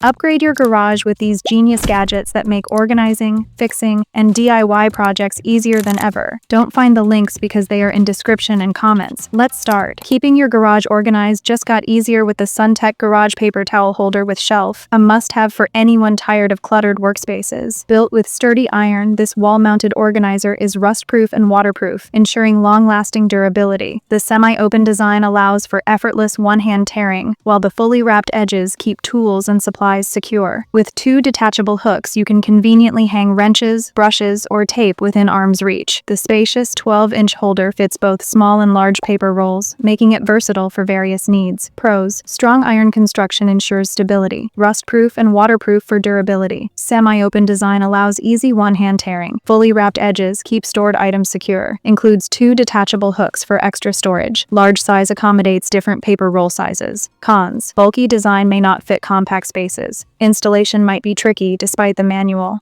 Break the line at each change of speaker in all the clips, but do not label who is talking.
Upgrade your garage with these genius gadgets that make organizing, fixing, and DIY projects easier than ever. Don't find the links because they are in description and comments. Let's start. Keeping your garage organized just got easier with the SunTech Garage Paper Towel Holder with Shelf, a must-have for anyone tired of cluttered workspaces. Built with sturdy iron, this wall-mounted organizer is rust-proof and waterproof, ensuring long-lasting durability. The semi-open design allows for effortless one-hand tearing, while the fully wrapped edges keep tools and supplies secure. With two detachable hooks, you can conveniently hang wrenches, brushes, or tape within arm's reach. The spacious 12-inch holder fits both small and large paper rolls, making it versatile for various needs. Pros: strong iron construction ensures stability, rust-proof and waterproof for durability. Semi-open design allows easy one-hand tearing. Fully wrapped edges keep stored items secure. Includes two detachable hooks for extra storage. Large size accommodates different paper roll sizes. Cons: bulky design may not fit compact spaces. Installation might be tricky despite the manual.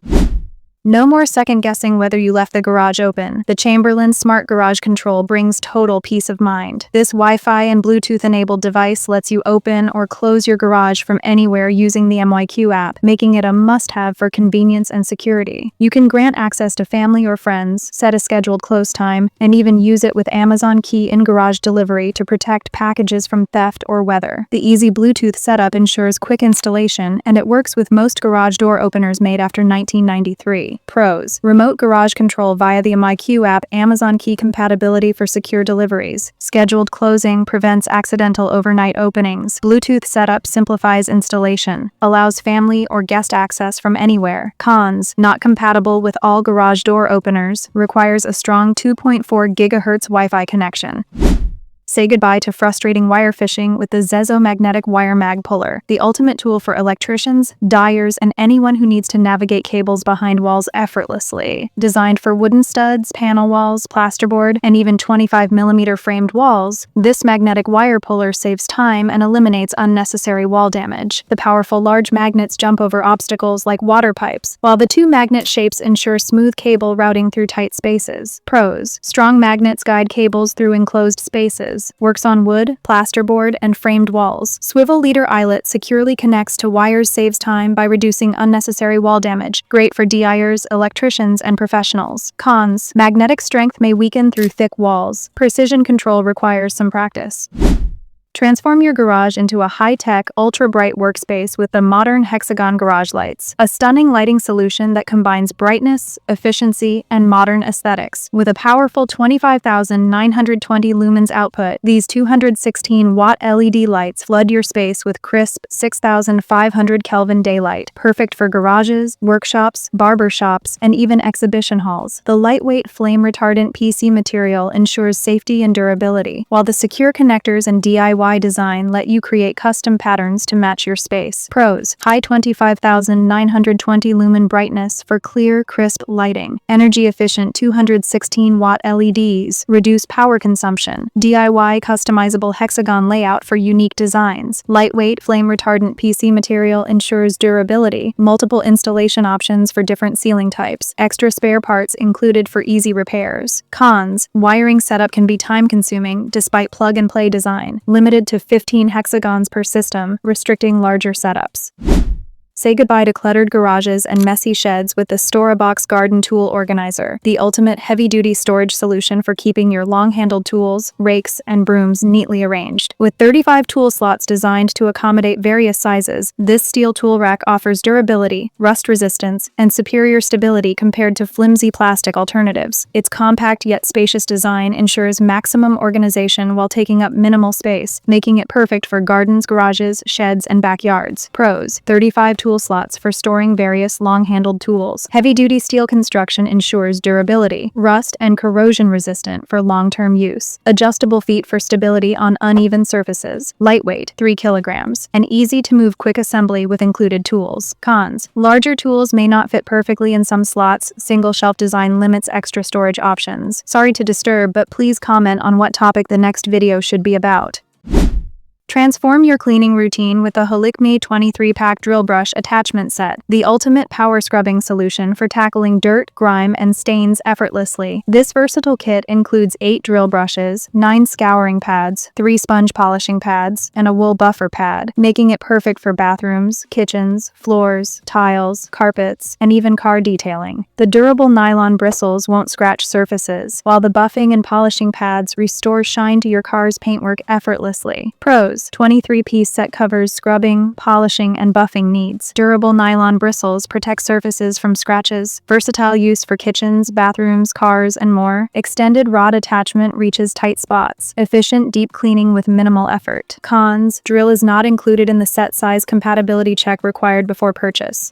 No more second-guessing whether you left the garage open. The Chamberlain Smart Garage Control brings total peace of mind. This Wi-Fi and Bluetooth-enabled device lets you open or close your garage from anywhere using the MYQ app, making it a must-have for convenience and security. You can grant access to family or friends, set a scheduled close time, and even use it with Amazon Key in-garage delivery to protect packages from theft or weather. The easy Bluetooth setup ensures quick installation, and it works with most garage door openers made after 1993. Pros: remote garage control via the MyQ app, Amazon Key compatibility for secure deliveries. Scheduled closing prevents accidental overnight openings. Bluetooth setup simplifies installation. Allows family or guest access from anywhere. Cons: not compatible with all garage door openers. Requires a strong 2.4 GHz Wi-Fi connection. Say goodbye to frustrating wire fishing with the Zezzo magnetic Wiremag puller, the ultimate tool for electricians, dyers, and anyone who needs to navigate cables behind walls effortlessly. Designed for wooden studs, panel walls, plasterboard, and even 25mm framed walls, this magnetic wire puller saves time and eliminates unnecessary wall damage. The powerful large magnets jump over obstacles like water pipes, while the two magnet shapes ensure smooth cable routing through tight spaces. Pros: strong magnets guide cables through enclosed spaces. Works on wood, plasterboard, and framed walls. Swivel leader eyelet securely connects to wires, saves time by reducing unnecessary wall damage. Great for DIers, electricians, and professionals. Cons: magnetic strength may weaken through thick walls. Precision control requires some practice. Transform your garage into a high-tech, ultra-bright workspace with the modern Hexagon garage lights, a stunning lighting solution that combines brightness, efficiency, and modern aesthetics. With a powerful 25,920 lumens output, these 216-watt LED lights flood your space with crisp 6,500 Kelvin daylight, perfect for garages, workshops, barber shops, and even exhibition halls. The lightweight flame-retardant PC material ensures safety and durability, while the secure connectors and DIY design let you create custom patterns to match your space. Pros: high 25,920 lumen brightness for clear, crisp lighting. Energy-efficient 216-watt LEDs reduce power consumption. DIY customizable hexagon layout for unique designs. Lightweight, flame-retardant PC material ensures durability. Multiple installation options for different ceiling types. Extra spare parts included for easy repairs. Cons: wiring setup can be time-consuming despite plug-and-play design. Limited to 15 hexagons per system, restricting larger setups. Say goodbye to cluttered garages and messy sheds with the Store-a-Box Garden Tool Organizer, the ultimate heavy-duty storage solution for keeping your long-handled tools, rakes, and brooms neatly arranged. With 35 tool slots designed to accommodate various sizes, this steel tool rack offers durability, rust resistance, and superior stability compared to flimsy plastic alternatives. Its compact yet spacious design ensures maximum organization while taking up minimal space, making it perfect for gardens, garages, sheds, and backyards. Pros: 35 tool slots for storing various long-handled tools. Heavy-duty steel construction ensures durability, rust, and corrosion resistant for long-term use. Adjustable feet for stability on uneven surfaces. Lightweight, 3 kilograms. An easy-to-move quick assembly with included tools. Cons: larger tools may not fit perfectly in some slots. Single shelf design limits extra storage options. Sorry to disturb, but please comment on what topic the next video should be about. Transform your cleaning routine with the Holikme 23-pack drill brush attachment set, the ultimate power scrubbing solution for tackling dirt, grime, and stains effortlessly. This versatile kit includes 8 drill brushes, 9 scouring pads, 3 sponge polishing pads, and a wool buffer pad, making it perfect for bathrooms, kitchens, floors, tiles, carpets, and even car detailing. The durable nylon bristles won't scratch surfaces, while the buffing and polishing pads restore shine to your car's paintwork effortlessly. Pros: 23-piece set covers scrubbing, polishing, and buffing needs. Durable nylon bristles protect surfaces from scratches. Versatile use for kitchens, bathrooms, cars, and more. Extended rod attachment reaches tight spots. Efficient deep cleaning with minimal effort. Cons: drill is not included in the set size compatibility check required before purchase.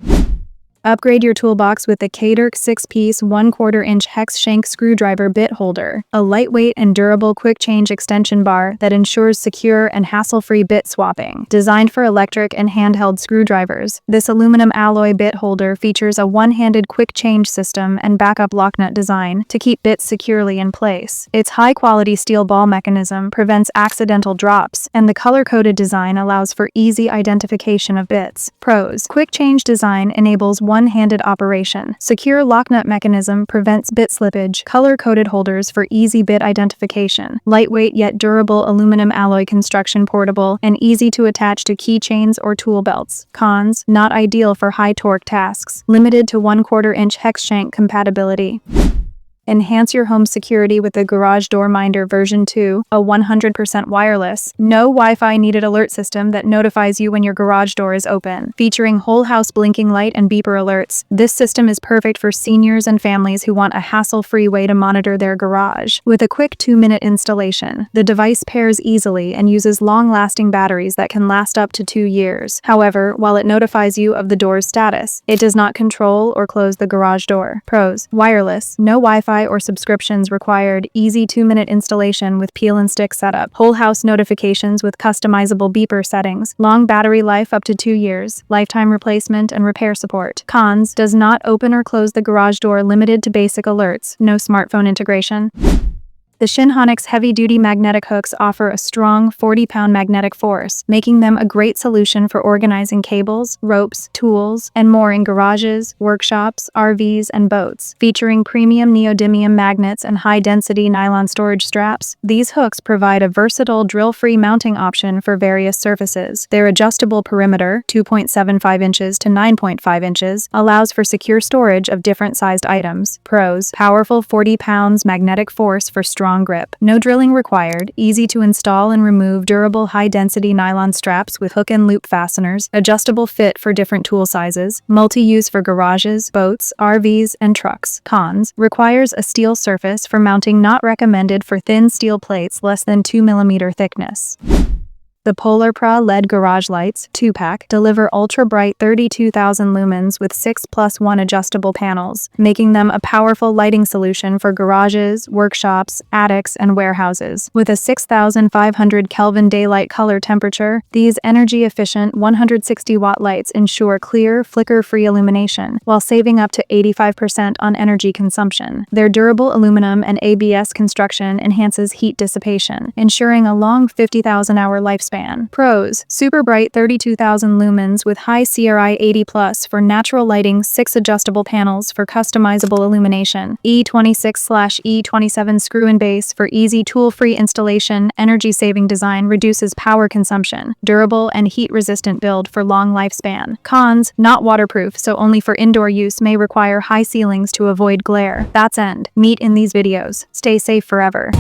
Upgrade your toolbox with the Gradge 6-piece 1/4-inch hex shank screwdriver bit holder, a lightweight and durable quick-change extension bar that ensures secure and hassle-free bit swapping. Designed for electric and handheld screwdrivers, this aluminum alloy bit holder features a one-handed quick-change system and backup locknut design to keep bits securely in place. Its high-quality steel ball mechanism prevents accidental drops, and the color-coded design allows for easy identification of bits. Pros: quick-change design enables one-handed operation. Secure locknut mechanism prevents bit slippage. Color-coded holders for easy bit identification. Lightweight yet durable aluminum alloy construction, portable and easy to attach to keychains or tool belts. Cons: not ideal for high-torque tasks. Limited to 1/4-inch hex shank compatibility. Enhance your home security with the Garage Door Minder version 2, a 100% wireless, no Wi-Fi needed alert system that notifies you when your garage door is open. Featuring whole house blinking light and beeper alerts, this system is perfect for seniors and families who want a hassle-free way to monitor their garage. With a quick 2-minute installation, the device pairs easily and uses long-lasting batteries that can last up to 2 years. However, while it notifies you of the door's status, it does not control or close the garage door. Pros: wireless, no Wi-Fi or subscriptions required, easy 2-minute installation with peel and stick setup, whole house notifications with customizable beeper settings, long battery life up to 2 years, lifetime replacement and repair support. Cons: does not open or close the garage door, limited to basic alerts, no smartphone integration. The Shinhonix heavy-duty magnetic hooks offer a strong 40-pound magnetic force, making them a great solution for organizing cables, ropes, tools, and more in garages, workshops, RVs, and boats. Featuring premium neodymium magnets and high-density nylon storage straps, these hooks provide a versatile drill-free mounting option for various surfaces. Their adjustable perimeter, 2.75 inches to 9.5 inches, allows for secure storage of different-sized items. Pros: powerful 40 pounds magnetic force for strong grip. No drilling required, easy to install and remove, durable high-density nylon straps with hook and loop fasteners, adjustable fit for different tool sizes, multi-use for garages, boats, RVs, and trucks. Cons: requires a steel surface for mounting, not recommended for thin steel plates less than 2 mm thickness. The Polar Pra LED garage lights, 2-pack, deliver ultra-bright 32,000 lumens with 6+1 adjustable panels, making them a powerful lighting solution for garages, workshops, attics, and warehouses. With a 6,500 Kelvin daylight color temperature, these energy-efficient 160-watt lights ensure clear, flicker-free illumination, while saving up to 85% on energy consumption. Their durable aluminum and ABS construction enhances heat dissipation, ensuring a long 50,000-hour lifespan. Pros: super bright 32,000 lumens with high CRI 80+ for natural lighting, 6 adjustable panels for customizable illumination, E26/E27 screw-in base for easy tool-free installation, energy-saving design reduces power consumption, durable and heat-resistant build for long lifespan. Cons: not waterproof, so only for indoor use, may require high ceilings to avoid glare. That's end. Meet in these videos. Stay safe forever.